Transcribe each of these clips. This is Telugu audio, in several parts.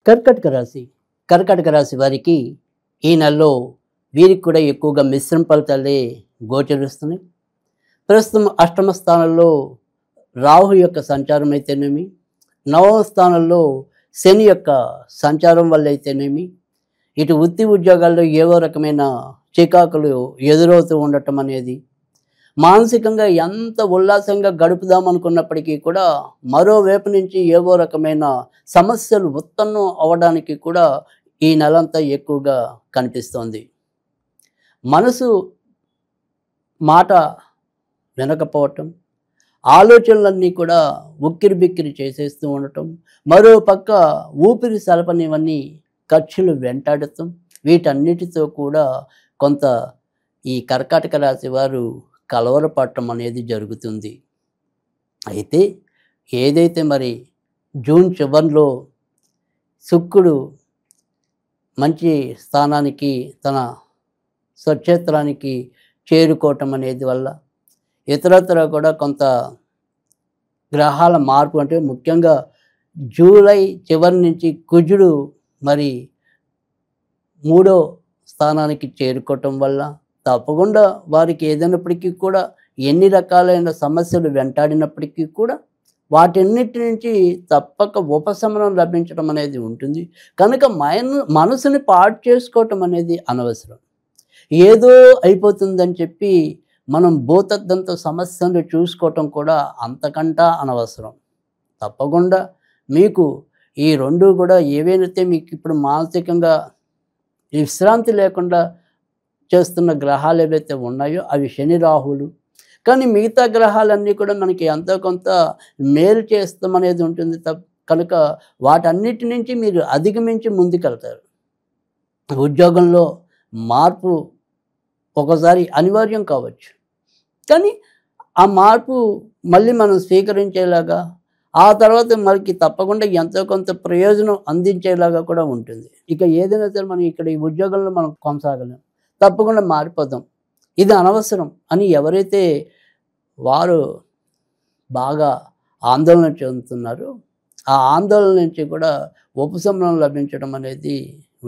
కర్కాటక రాశి కర్కాటక రాశి వారికి ఈ నెలలో వీరికి కూడా ఎక్కువగా మిశ్రమ ఫలితాలే గోచరిస్తున్నాయి. ప్రస్తుతం అష్టమ స్థానంలో రాహు యొక్క సంచారం అయితేనేమి, నవమ స్థానంలో శని యొక్క సంచారం వల్ల అయితేనేమి, ఇటు వృత్తి ఉద్యోగాల్లో ఏవో రకమైన చికాకులు ఎదురవుతూ ఉండటం అనేది, మానసికంగా ఎంత ఉల్లాసంగా గడుపుదామనుకున్నప్పటికీ కూడా మరోవైపు నుంచి ఏవో రకమైన సమస్యలు ఉత్పన్నం అవ్వడానికి కూడా ఈ నెలంతా ఎక్కువగా కనిపిస్తోంది. మనసు మాట వినకపోవటం, ఆలోచనలన్నీ కూడా ఉక్కిరి బిక్కిరి చేసేస్తూ ఉండటం, మరో పక్క ఊపిరి సలపనివన్నీ ఖర్చులు వెంటాడటం, వీటన్నిటితో కూడా కొంత ఈ కర్కాటక రాశి వారు కలవరపడటం అనేది జరుగుతుంది. అయితే ఏదైతే మరి జూన్ చివరిలో శుక్రుడు మంచి స్థానానికి తన స్వక్షేత్రానికి చేరుకోవటం అనేది వల్ల ఇతరత్ర కూడా కొంత గ్రహాల మార్పు, అంటే ముఖ్యంగా జూలై చివరి నుంచి కుజుడు మరి 3వ స్థానానికి చేరుకోవటం వల్ల తప్పకుండా వారికి ఏదైనప్పటికీ కూడా ఎన్ని రకాలైన సమస్యలు వెంటాడినప్పటికీ కూడా వాటన్నిటి నుంచి తప్పక ఉపశమనం లభించడం అనేది ఉంటుంది. కనుక మనసుని పాడు చేసుకోవటం అనేది అనవసరం. ఏదో అయిపోతుందని చెప్పి మనం భూతద్దంతో సమస్యను చూసుకోవటం కూడా అంతకంటా అనవసరం. తప్పకుండా మీకు ఈ రెండు కూడా ఏవైతే మీకు ఇప్పుడు మానసికంగా విశ్రాంతి లేకుండా చేస్తున్న గ్రహాలు ఏవైతే ఉన్నాయో అవి శని రాహులు. కానీ మిగతా గ్రహాలన్నీ కూడా మనకి ఎంతో కొంత మేలు చేస్తామనేది ఉంటుంది. కనుక వాటన్నిటి నుంచి మీరు అధిగమించి ముందుకెళ్తారు. ఉద్యోగంలో మార్పు ఒకసారి అనివార్యం కావచ్చు, కానీ ఆ మార్పు మళ్ళీ మనం స్వీకరించేలాగా, ఆ తర్వాత మనకి తప్పకుండా ఎంతో కొంత ప్రయోజనం అందించేలాగా కూడా ఉంటుంది. ఇక ఏదైనా సరే మనం ఇక్కడ ఈ ఉద్యోగంలో మనం కొనసాగలేం, తప్పకుండా మారిపోదాం, ఇది అనవసరం అని ఎవరైతే వారు బాగా ఆందోళన చెందుతున్నారో ఆ ఆందోళన నుంచి కూడా ఉపశమనం లభించడం అనేది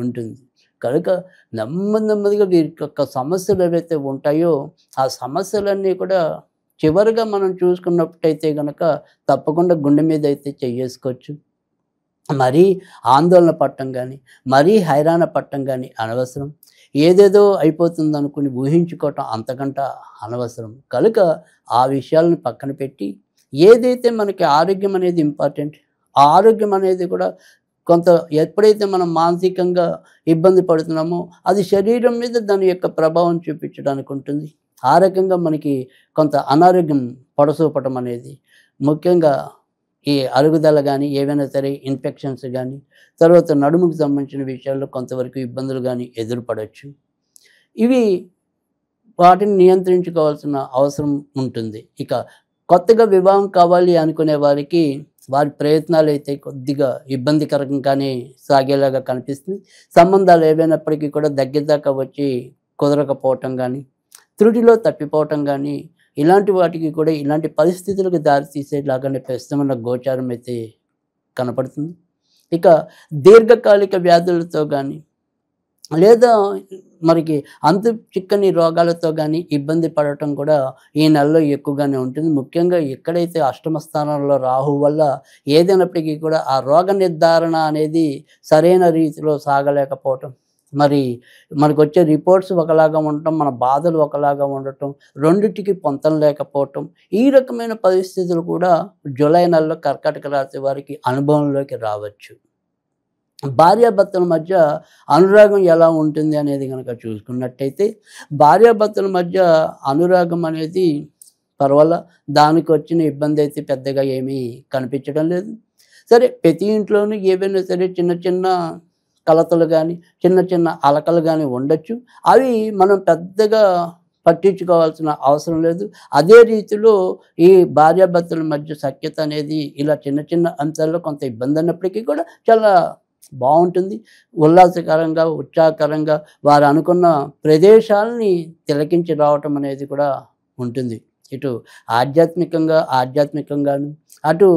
ఉంటుంది. కనుక నెమ్మదిగా వీరి యొక్క సమస్యలు ఏవైతే ఉంటాయో ఆ సమస్యలన్నీ కూడా చివరిగా మనం చూసుకున్నట్టయితే కనుక తప్పకుండా గుండె మీద అయితే చెయ్యేసుకోవచ్చు. మరీ ఆందోళన పడటం కానీ, మరీ హైరాణ పడటం కానీ అనవసరం. ఏదేదో అయిపోతుంది అనుకుని ఊహించుకోవటం అంతకంట అనవసరం. కనుక ఆ విషయాలను పక్కన పెట్టి ఏదైతే మనకి ఆరోగ్యం అనేది ఇంపార్టెంట్, ఆ ఆరోగ్యం అనేది కూడా కొంత ఎప్పుడైతే మనం మానసికంగా ఇబ్బంది పడుతున్నామో అది శరీరం మీద దాని యొక్క ప్రభావం చూపించడానికి ఉంటుంది. ఆ రకంగా మనకి కొంత అనారోగ్యం పొడసూపటం అనేది, ముఖ్యంగా ఈ అరుగుదల కానీ, ఏవైనా సరే ఇన్ఫెక్షన్స్ కానీ, తర్వాత నడుముకు సంబంధించిన విషయాల్లో కొంతవరకు ఇబ్బందులు కానీ ఎదురుపడవచ్చు. ఇవి వాటిని నియంత్రించుకోవాల్సిన అవసరం ఉంటుంది. ఇక కొత్తగా వివాహం కావాలి అనుకునే వారికి వారి ప్రయత్నాలు అయితే కొద్దిగా ఇబ్బందికరంగానే సాగేలాగా కనిపిస్తుంది. సంబంధాలు ఏవైనప్పటికీ కూడా దగ్గర దాకా వచ్చి కుదరకపోవటం కానీ, త్రుటిలో తప్పిపోవటం కానీ, ఇలాంటి వాటికి కూడా ఇలాంటి పరిస్థితులకు దారితీసేలాగానే ప్రస్తుతమైన గోచారం అయితే కనపడుతుంది. ఇక దీర్ఘకాలిక వ్యాధులతో కానీ, లేదా మనకి అంతు చిక్కని రోగాలతో కానీ ఇబ్బంది పడటం కూడా ఈ నెలలో ఎక్కువగానే ఉంటుంది. ముఖ్యంగా ఎక్కడైతే అష్టమ స్థానంలో రాహు వల్ల ఏదైనప్పటికీ కూడా ఆ రోగ నిర్ధారణ అనేది సరైన రీతిలో సాగలేకపోవటం, మరి మనకు వచ్చే రిపోర్ట్స్ ఒకలాగా ఉండటం, మన బాధలు ఒకలాగా ఉండటం, రెండిటికి పొంతం లేకపోవటం, ఈ రకమైన పరిస్థితులు కూడా జూలై నెలలో కర్కాటక రాశి వారికి అనుభవంలోకి రావచ్చు. భార్యాభర్తల మధ్య అనురాగం ఎలా ఉంటుంది అనేది కనుక చూసుకున్నట్టయితే, భార్యాభర్తల మధ్య అనురాగం అనేది పర్వాలా, దానికి వచ్చిన ఇబ్బంది అయితే పెద్దగా ఏమీ కనిపించడం లేదు. సరే, ప్రతి ఇంట్లోనూ ఏవైనా సరే చిన్న చిన్న కలతలు కానీ, చిన్న చిన్న అలకలు కానీ ఉండొచ్చు. అవి మనం పెద్దగా పట్టించుకోవాల్సిన అవసరం లేదు. అదే రీతిలో ఈ భార్యాభర్తల మధ్య సఖ్యత అనేది ఇలా చిన్న చిన్న అంశాల్లో కొంత ఇబ్బంది అన్నప్పటికీ కూడా చాలా బాగుంటుంది. ఉల్లాసకరంగా, ఉత్సాహకరంగా వారు అనుకున్న ప్రదేశాలని తిలకించి రావటం అనేది కూడా ఉంటుంది. ఇటు ఆధ్యాత్మికంగాను, అటు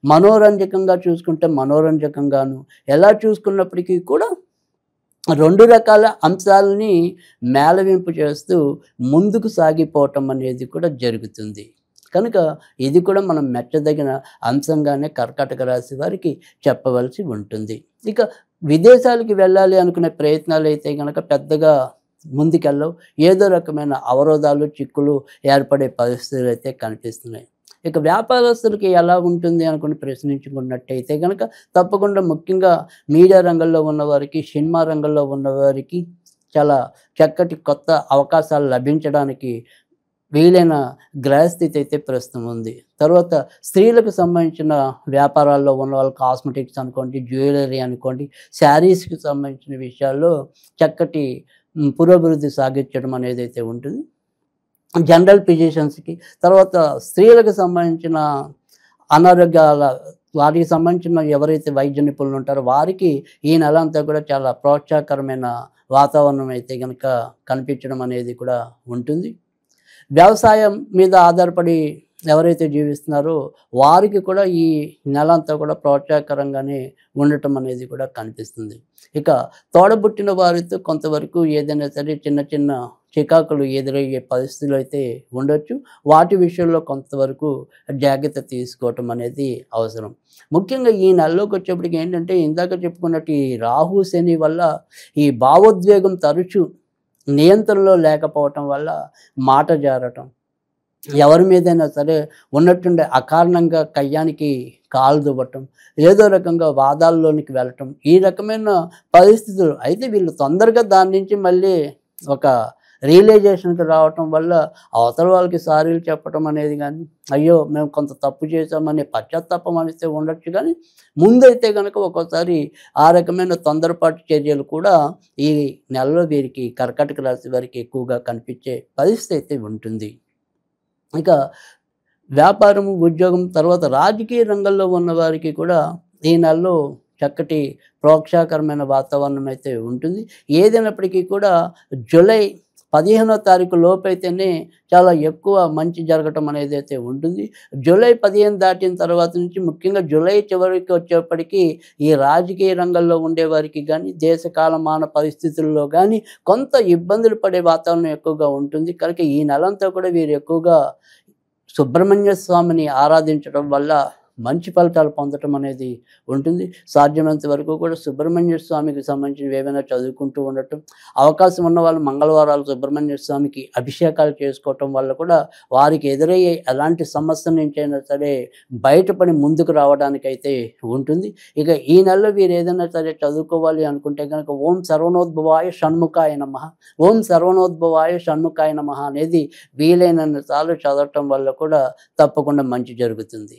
మనోరంజకంగా చూసుకుంటే మనోరంజకంగాను, ఎలా చూసుకున్నప్పటికీ కూడా 2 రకాల అంశాలని మేళవింపు చేస్తూ ముందుకు సాగిపోవటం అనేది కూడా జరుగుతుంది. కనుక ఇది కూడా మనం మెచ్చదగిన అంశంగానే కర్కాటక రాశి వారికి చెప్పవలసి ఉంటుంది. ఇక విదేశాలకి వెళ్ళాలి అనుకునే ప్రయత్నాలు అయితే గనక పెద్దగా ముందుకెళ్ళవు. ఏదో రకమైన అవరోధాలు, చిక్కులు ఏర్పడే పరిస్థితులు అయితే కనిపిస్తున్నాయి. ఇక వ్యాపారస్తులకి ఎలా ఉంటుంది అనుకుని ప్రశ్నించుకున్నట్టయితే గనక తప్పకుండా ముఖ్యంగా మీడియా రంగంలో ఉన్నవారికి, సినిమా రంగంలో ఉన్నవారికి చాలా చక్కటి కొత్త అవకాశాలు లభించడానికి వీలైన గ్రహస్థితి అయితే ప్రస్తుతం ఉంది. తర్వాత స్త్రీలకు సంబంధించిన వ్యాపారాల్లో ఉన్న వాళ్ళు కాస్మెటిక్స్ అనుకోండి, జ్యువెలరీ అనుకోండి, శారీస్కి సంబంధించిన విషయాల్లో చక్కటి పురోభివృద్ధి సాగించడం అనేది అయితే ఉంటుంది. జనరల్ ఫిజిషియన్స్కి, తర్వాత స్త్రీలకు సంబంధించిన అనారోగ్యాల వాటికి సంబంధించిన ఎవరైతే వైద్య నిపుణులు ఉంటారో వారికి ఈ నెల అంతా కూడా చాలా ప్రోత్సాహకరమైన వాతావరణం అయితే కనుక కనిపించడం అనేది కూడా ఉంటుంది. వ్యవసాయం మీద ఆధారపడి ఎవరైతే జీవిస్తున్నారో వారికి కూడా ఈ నెల అంతా కూడా ప్రోత్సాహకరంగానే ఉండటం అనేది కూడా కనిపిస్తుంది. ఇక తోడబుట్టిన వారితో కొంతవరకు ఏదైనా సరే చిన్న చిన్న చికాకులు ఎదురయ్యే పరిస్థితులు అయితే ఉండొచ్చు. వాటి విషయంలో కొంతవరకు జాగ్రత్త తీసుకోవటం అనేది అవసరం. ముఖ్యంగా ఈ నెలలోకి వచ్చేప్పటికి ఏంటంటే ఇందాక చెప్పుకున్నట్టు ఈ రాహు శని వల్ల ఈ భావోద్వేగం తరచు నియంత్రణలో లేకపోవటం వల్ల మాట జారటం, ఎవరి మీదైనా సరే ఉన్నట్టుండే అకారణంగా కయ్యానికి కాలు దువ్వటం, ఏదో రకంగా వాదాల్లోనికి వెళ్ళటం, ఈ రకమైన పరిస్థితులు అయితే వీళ్ళు తొందరగా దాని నుంచి మళ్ళీ ఒక రియలైజేషన్కి రావటం వల్ల అవతల వాళ్ళకి సారీలు చెప్పటం అనేది కానీ, అయ్యో మేము కొంత తప్పు చేసామనే పశ్చాత్తాపం అనేస్తే ఉండొచ్చు. కానీ ముందైతే కనుక ఒక్కోసారి ఆ రకమైన తొందరపాటు చర్యలు కూడా ఈ నెలలో వీరికి కర్కాటక రాశి వారికి ఎక్కువగా కనిపించే పరిస్థితి అయితే ఉంటుంది. ఇక వ్యాపారం, ఉద్యోగం, తర్వాత రాజకీయ రంగంలో ఉన్న వారికి కూడా ఈ నెలలో చక్కటి ప్రోత్సాహకరమైన వాతావరణం అయితే ఉంటుంది. ఏదైనప్పటికీ కూడా జూలై 15వ తారీఖు లోపైతేనే చాలా ఎక్కువ మంచి జరగటం అనేది అయితే ఉంటుంది. జూలై 15 దాటిన తర్వాత నుంచి ముఖ్యంగా జూలై చివరికి వచ్చేప్పటికీ ఈ రాజకీయ రంగంలో ఉండేవారికి కానీ, దేశ కాలమాన పరిస్థితుల్లో కానీ కొంత ఇబ్బందులు పడే వాతావరణం ఎక్కువగా ఉంటుంది. కనుక ఈ నెలంతా కూడా వీరు ఎక్కువగా సుబ్రహ్మణ్య స్వామిని ఆరాధించడం వల్ల మంచి ఫలితాలు పొందటం అనేది ఉంటుంది. సాధ్యమైనంత వరకు కూడా సుబ్రహ్మణ్య స్వామికి సంబంధించినవి ఏమైనా చదువుకుంటూ ఉండటం, అవకాశం ఉన్న వాళ్ళు మంగళవారాలు సుబ్రహ్మణ్య స్వామికి అభిషేకాలు చేసుకోవటం వల్ల కూడా వారికి ఎదురయ్యే ఎలాంటి సమస్య నుంచి అయినా సరే బయటపడి ముందుకు రావడానికైతే ఉంటుంది. ఇక ఈ నెలలో వీరు ఏదైనా సరే చదువుకోవాలి అనుకుంటే కనుక ఓం సర్వనోద్భవాయ షణ్ముఖాయ నమః, ఓం సర్వనోద్భవాయ షణ్ముఖాయ నమః అనేది వీలైనన్ని సార్లు చదవటం వల్ల కూడా తప్పకుండా మంచి జరుగుతుంది.